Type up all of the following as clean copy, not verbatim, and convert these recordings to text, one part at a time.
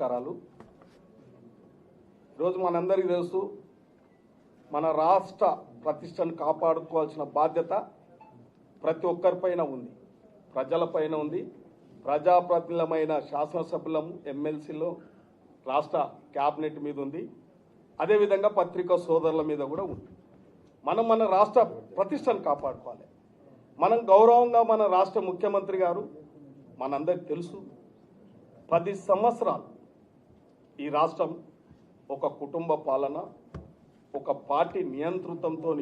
నమస్కారాలు. ఈరోజు మనందరికీ తెలుసు, మన రాష్ట్ర ప్రతిష్టను కాపాడుకోవాల్సిన బాధ్యత ప్రతి ఒక్కరిపైన ఉంది, ప్రజలపైన ఉంది. ప్రజాప్రతినిధులమైన శాసనసభ్యులం, ఎమ్మెల్సీలో, రాష్ట్ర క్యాబినెట్ మీద ఉంది. అదేవిధంగా పత్రికా సోదరుల మీద కూడా ఉంది. మనం మన రాష్ట్ర ప్రతిష్టను కాపాడుకోవాలి. మనం గౌరవంగా మన రాష్ట్ర ముఖ్యమంత్రి గారు, మనందరికీ తెలుసు, 10 సంవత్సరాలు ఈ రాష్ట్రం ఒక కుటుంబ పాలన, ఒక పార్టీ నియంతృత్వంతో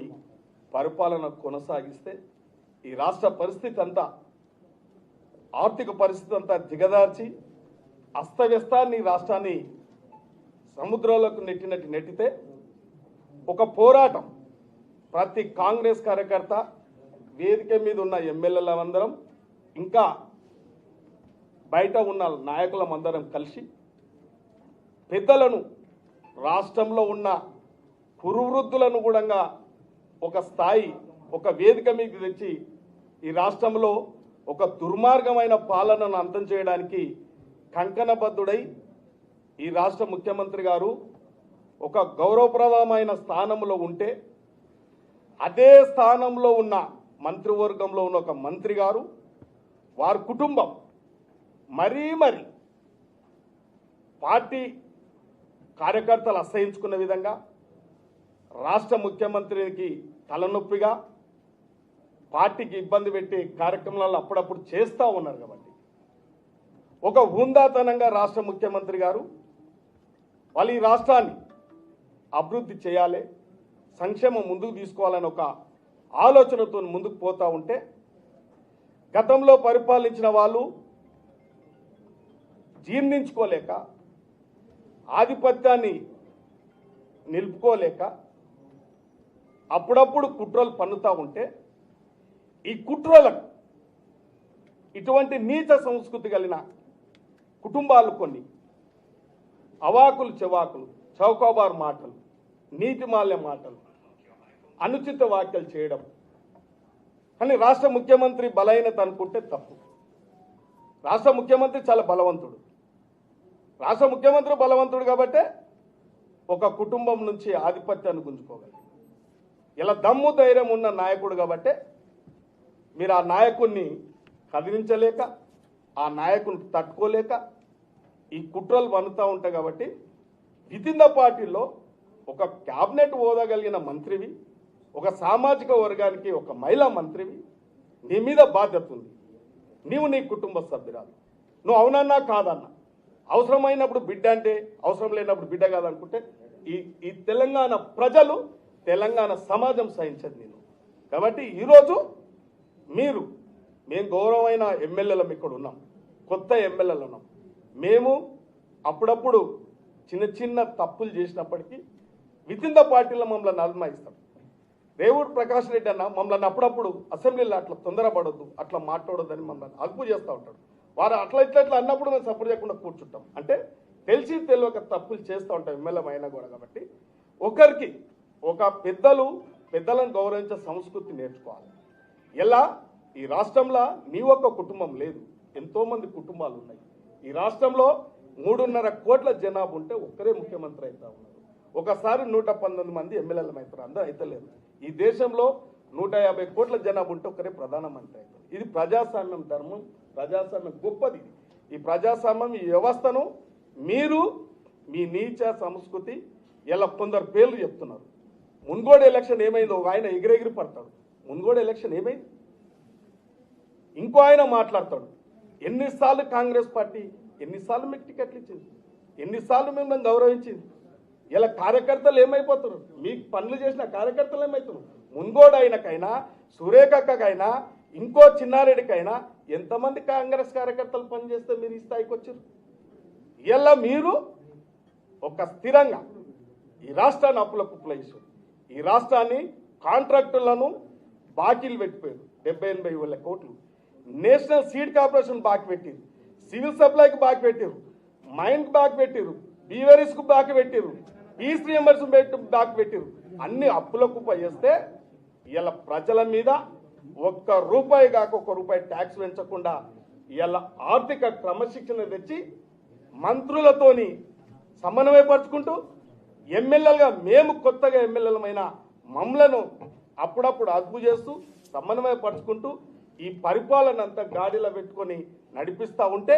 పరిపాలన కొనసాగిస్తే ఈ రాష్ట్ర పరిస్థితి అంతా, ఆర్థిక పరిస్థితి అంతా దిగదార్చి అస్తవ్యస్తాన్ని రాష్ట్రాన్ని సముద్రంలోకి నెట్టితే ఒక పోరాటం ప్రతి కాంగ్రెస్ కార్యకర్త, వేదిక మీద ఉన్న ఎమ్మెల్యేలందరం, ఇంకా బయట ఉన్న నాయకులమందరం కలిసి పెద్దలను, రాష్ట్రంలో ఉన్న కురువృద్ధులను కూడా ఒక స్థాయి, ఒక వేదిక మీద తెచ్చి ఈ రాష్ట్రంలో ఒక దుర్మార్గమైన పాలనను అంతం చేయడానికి కంకణబద్ధుడై ఈ రాష్ట్ర ముఖ్యమంత్రి గారు ఒక గౌరవప్రదమైన స్థానంలో ఉంటే, అదే స్థానంలో ఉన్న మంత్రివర్గంలో ఉన్న ఒక మంత్రి గారు, వారి కుటుంబం మరీ పార్టీ కార్యకర్తలు అసహించుకున్న విధంగా రాష్ట్ర ముఖ్యమంత్రికి తలనొప్పిగా పార్టీకి ఇబ్బంది పెట్టే కార్యక్రమాలను అప్పుడప్పుడు చేస్తూ ఉన్నారు. కాబట్టి ఒక హుందాతనంగా రాష్ట్ర ముఖ్యమంత్రి గారు వాళ్ళు ఈ రాష్ట్రాన్ని అభివృద్ధి చేయాలి, సంక్షేమం ముందుకు తీసుకోవాలని ఒక ఆలోచనతో ముందుకు పోతూ ఉంటే, గతంలో పరిపాలించిన వాళ్ళు జీర్ణించుకోలేక, ఆధిపత్యాన్ని నిలుపుకోలేక అప్పుడప్పుడు కుట్రలు పన్నుతూ ఉంటే, ఈ కుట్రలకు ఇటువంటి నీచ సంస్కృతి కలిగిన కుటుంబాలు కొన్ని అవాకులు చెవాకులు, చౌకబారు మాటలు, నీతిమాల్య మాటలు, అనుచిత వ్యాఖ్యలు చేయడం కానీ రాష్ట్ర ముఖ్యమంత్రి బలహీనత అనుకుంటే తప్పు. రాష్ట్ర ముఖ్యమంత్రి చాలా బలవంతుడు. రాష్ట్ర ముఖ్యమంత్రి బలవంతుడు కాబట్టే ఒక కుటుంబం నుంచి ఆధిపత్యాన్ని గుంజుకోగలరు. ఇలా దమ్ము ధైర్యం ఉన్న నాయకుడు కాబట్టే మీరు ఆ నాయకుడిని కదిలించలేక, ఆ నాయకుని తట్టుకోలేక ఈ కుట్రలు వన్నుతూ ఉంటాయి. కాబట్టి వితిన్ ద పార్టీలో ఒక క్యాబినెట్ హోదా కలిగిన మంత్రివి, ఒక సామాజిక వర్గానికి ఒక మహిళా మంత్రివి, నీ మీద బాధ్యత ఉంది. నీవు నీ కుటుంబ సభ్యురాలు, నువ్వు అవునన్నా కాదన్నా, అవసరమైనప్పుడు బిడ్డ అంటే, అవసరం లేనప్పుడు బిడ్డ కాదనుకుంటే ఈ తెలంగాణ ప్రజలు, తెలంగాణ సమాజం సహించదు నేను. కాబట్టి ఈరోజు మేము గౌరవమైన ఎమ్మెల్యేలం ఇక్కడ ఉన్నాం, కొత్త ఎమ్మెల్యేలు ఉన్నాం. మేము అప్పుడప్పుడు చిన్న తప్పులు చేసినప్పటికీ వితిన్ ద పార్టీలో మమ్మల్ని అల్మాయిస్తాం. రేవూరు ప్రకాష్ రెడ్డి అన్న మమ్మల్ని అప్పుడప్పుడు అసెంబ్లీలో అట్లా తొందరపడొద్దు, అట్లా మాట్లాడొద్దని మమ్మల్ని అదుపు చేస్తూ ఉంటాడు. వారు అట్లా అన్నప్పుడు మేము సపోర్ట్ చేయకుండా కూర్చుంటాం. అంటే తెలిసి తెలియక తప్పులు చేస్తూ ఉంటాం ఎమ్మెల్యే అయినా కూడా. కాబట్టి ఒకరికి ఒక పెద్దలను గౌరవించే సంస్కృతి నేర్చుకోవాలి. ఎలా ఈ రాష్ట్రంలో నీ ఒక్క కుటుంబం లేదు, ఎంతోమంది కుటుంబాలు ఉన్నాయి. ఈ రాష్ట్రంలో 3.5 కోట్ల జనాభా ఉంటే ఒక్కరే ముఖ్యమంత్రి అవుతా ఉన్నారు. ఒకసారి 119 మంది ఎమ్మెల్యేలు అవుతారు, అందరూ అయితలేదు. ఈ దేశంలో 150 కోట్ల జనాభా ఉంటే ఒక్కరే ప్రధానమంత్రి అవుతారు. ఇది ప్రజాస్వామ్యం ధర్మం, ప్రజాస్వామ్యం గొప్పది. ఈ ప్రజాస్వామ్యం, ఈ వ్యవస్థను మీరు మీ నీచ సంస్కృతి ఇలా కొందరు పేర్లు చెప్తున్నారు. మున్గోడు ఎలక్షన్ ఏమైందో ఒక ఆయన ఎగిరెగిరి పడతాడు. మున్గోడు ఎలక్షన్ ఏమైంది? ఇంకో ఆయన మాట్లాడతాడు. ఎన్నిసార్లు కాంగ్రెస్ పార్టీ ఎన్నిసార్లు మీకు టికెట్లు ఇచ్చింది, ఎన్నిసార్లు మిమ్మల్ని గౌరవించింది. ఇలా కార్యకర్తలు ఏమైపోతున్నారు, మీకు పనులు చేసిన కార్యకర్తలు ఏమవుతున్నారు? మున్గోడు అయినకైనా, సురేఖకైనా, ఇంకో చిన్నారెడ్డికైనా ఎంతమంది కాంగ్రెస్ కార్యకర్తలు పనిచేస్తే మీరు ఈ స్థాయికి వచ్చారు? ఇలా మీరు ఒక స్థిరంగా ఈ రాష్ట్రాన్ని అప్పుల కుప్పలేసారు. ఈ రాష్ట్రాన్ని కాంట్రాక్టులను బాకీలు పెట్టిపోయారు. 70-80 వేల కోట్లు. నేషనల్ సీడ్ కార్పొరేషన్ బాకీ పెట్టారు, సివిల్ సప్లైకి బాకీ పెట్టారు, మైన్కి బాకీ పెట్టారు, బీవరీస్కు బాకీ పెట్టారు, ఫీజు రియంబర్స్మెంట్ బాకీ పెట్టారు. అన్ని అప్పుల కుప్ప చేస్తే ఇలా ప్రజల మీద ₹1 కాక ₹1 ట్యాక్స్ పెంచకుండా ఇలా ఆర్థిక క్రమశిక్షణ తెచ్చి మంత్రులతోని సమన్వయపరుచుకుంటూ ఎమ్మెల్యేలుగా మేము కొత్తగా ఎమ్మెల్యేలమైన మమ్మలను అప్పుడప్పుడు అదుపు చేస్తూ సమన్వయపరుచుకుంటూ ఈ పరిపాలన అంతా గాడిలో పెట్టుకొని నడిపిస్తూ ఉంటే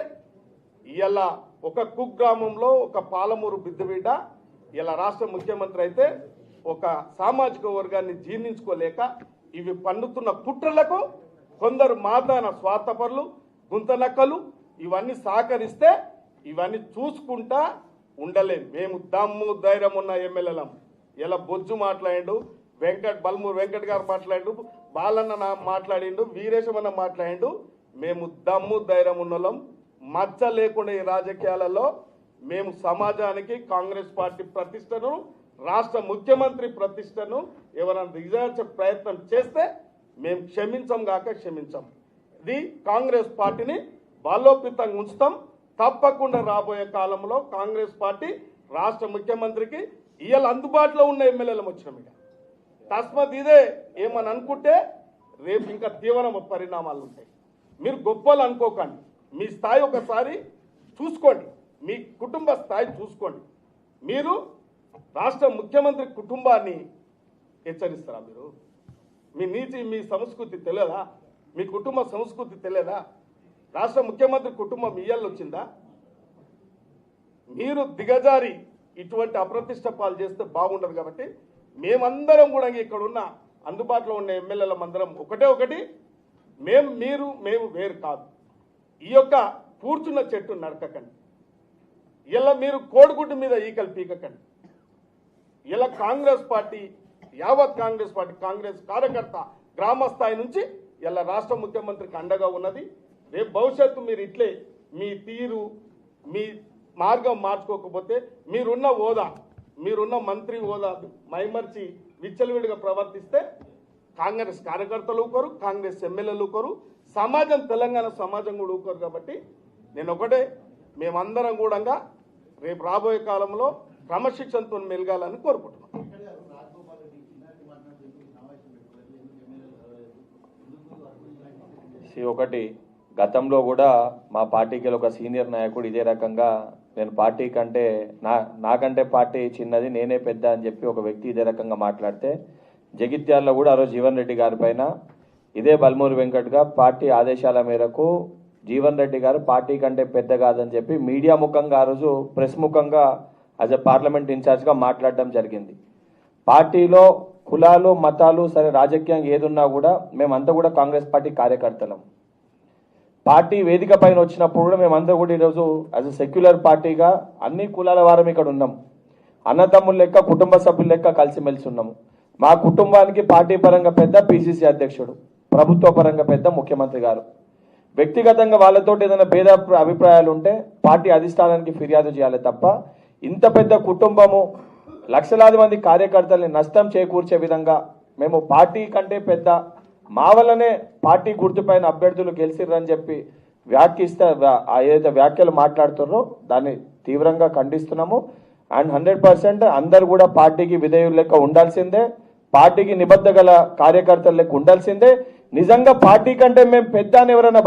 ఇలా ఒక కుగ్రామంలో ఒక పాలమూరు బిడ్డ ఇలా రాష్ట్ర ముఖ్యమంత్రి అయితే ఒక సామాజిక వర్గాన్ని జీర్ణించుకోలేక ఇవి పన్నుతున్న కుట్రలకు కొందరు మాదాన స్వార్థపరులు గుంతనక్కలు ఇవన్నీ సహకరిస్తే ఇవన్నీ చూసుకుంటా ఉండలేం. మేము దమ్ము ధైర్యం ఉన్న ఎమ్మెల్యేలం. ఇలా బొజ్జు మాట్లాడిండు, బల్మూరు వెంకట్ గారు మాట్లాడిండు, బాలన్న మాట్లాడిండు, వీరేశమన్న మాట్లాడిండు. మేము దమ్ము ధైర్యం ఉన్నోళ్ళం. మచ్చ లేకుండా ఈ రాజకీయాలలో మేము సమాజానికి కాంగ్రెస్ పార్టీ ప్రతిష్టను, రాష్ట్ర ముఖ్యమంత్రి ప్రతిష్టను ఎవరైనా దిగజార్చే ప్రయత్నం చేస్తే మేము క్షమించం గాక క్షమించం. ఇది కాంగ్రెస్ పార్టీని బలోపేతంగా ఉంచుతాం. తప్పకుండా రాబోయే కాలంలో కాంగ్రెస్ పార్టీ రాష్ట్ర ముఖ్యమంత్రికి ఇవాళ అందుబాటులో ఉన్న ఎమ్మెల్యేలు వచ్చినాం. ఇక తస్మత్ ఇదే ఏమని అనుకుంటే రేపు ఇంకా తీవ్ర పరిణామాలు ఉంటాయి. మీరు గొప్పలు అనుకోకండి. మీ స్థాయి ఒకసారి చూసుకోండి, మీ కుటుంబ స్థాయి చూసుకోండి. మీరు రాష్ట్ర ముఖ్యమంత్రి కుటుంబాన్ని హెచ్చరిస్తారా? మీరు మీ నీతి మీ సంస్కృతి తెలియదా? మీ కుటుంబ సంస్కృతి తెలియదా? రాష్ట్ర ముఖ్యమంత్రి కుటుంబం ఇయ్యాలు వచ్చిందా? మీరు దిగజారి ఇటువంటి అప్రతిష్ట పాలు చేస్తే బాగుండదు. కాబట్టి మేమందరం కూడా ఇక్కడ ఉన్న అందుబాటులో ఉన్న ఎమ్మెల్యేల అందరం ఒకటి మేము వేరు కాదు. ఈ యొక్క కూర్చున్న చెట్టు నడకకండి. ఇలా మీరు కోడిగుడ్డు మీద ఈకలు పీకకండి. ఇలా కాంగ్రెస్ పార్టీ యావత్ కాంగ్రెస్ పార్టీ కాంగ్రెస్ కార్యకర్త గ్రామ స్థాయి నుంచి ఇలా రాష్ట్ర ముఖ్యమంత్రికి అండగా ఉన్నది. రేపు భవిష్యత్తు మీరు ఇట్లే మీ తీరు మీ మార్గం మార్చుకోకపోతే మీరున్న హోదా మీరున్న మంత్రి హోదా మైమర్చి విచ్చలవిడిగా ప్రవర్తిస్తే కాంగ్రెస్ కార్యకర్తలు ఊకోరు, కాంగ్రెస్ ఎమ్మెల్యేలు ఊకోరు, సమాజం తెలంగాణ సమాజం కూడా ఊకోరు. కాబట్టి నేను ఒకటే మేమందరం కూడా రేపు రాబోయే కాలంలో క్రమశిక్షణతో మెలగాలని కోరుకుంటున్నాం. ఒకటి గతంలో కూడా మా పార్టీకి ఒక సీనియర్ నాయకుడు ఇదే రకంగా నేను పార్టీ కంటే నాకంటే పార్టీ చిన్నది నేనే పెద్ద అని చెప్పి ఒక వ్యక్తి ఇదే రకంగా మాట్లాడితే జగిత్యాలలో కూడా ఆ రోజు జీవన్ రెడ్డి గారి పైన ఇదే బల్మూరు వెంకట్గా పార్టీ ఆదేశాల మేరకు జీవన్ రెడ్డి గారు పార్టీ కంటే పెద్ద కాదని చెప్పి మీడియా ముఖంగా ఆ రోజు ప్రెస్ ముఖంగా యాజ్ ఎ పార్లమెంట్ ఇన్ఛార్జ్గా మాట్లాడడం జరిగింది. పార్టీలో కులాలు మతాలు సరే రాజకీయంగా ఏదున్నా కూడా మేమంతా కూడా కాంగ్రెస్ పార్టీ కార్యకర్తలం. పార్టీ వేదిక పైన వచ్చినప్పుడు కూడా మేమంతా కూడా ఈరోజు యాజ్ ఎ సెక్యులర్ పార్టీగా అన్ని కులాల వారం ఇక్కడ ఉన్నాం. అన్నదమ్ముల లెక్క కుటుంబ సభ్యుల లెక్క కలిసిమెలిసి ఉన్నాము. మా కుటుంబానికి పార్టీ పరంగా పెద్ద పిసిసి అధ్యక్షుడు, ప్రభుత్వ పరంగా పెద్ద ముఖ్యమంత్రి గారు. వ్యక్తిగతంగా వాళ్ళతో ఏదైనా భేద అభిప్రాయాలు ఉంటే పార్టీ అధిష్టానానికి ఫిర్యాదు చేయాలి తప్ప ఇంత పెద్ద కుటుంబము లక్షలాది మంది కార్యకర్తల్ని నష్టం చేకూర్చే విధంగా మేము పార్టీ కంటే పెద్ద మా వల్లనే పార్టీ గుర్తుపైన అభ్యర్థులు గెలిచిర్రని చెప్పి ఏదైతే వ్యాఖ్యలు మాట్లాడుతున్నారో దాన్ని తీవ్రంగా ఖండిస్తున్నాము. అండ్ 100% అందరు కూడా పార్టీకి విధేయులు లెక్క ఉండాల్సిందే, పార్టీకి నిబద్ధ గల కార్యకర్తల లెక్క ఉండాల్సిందే. నిజంగా పార్టీ కంటే మేము పెద్ద అని ఎవరైనా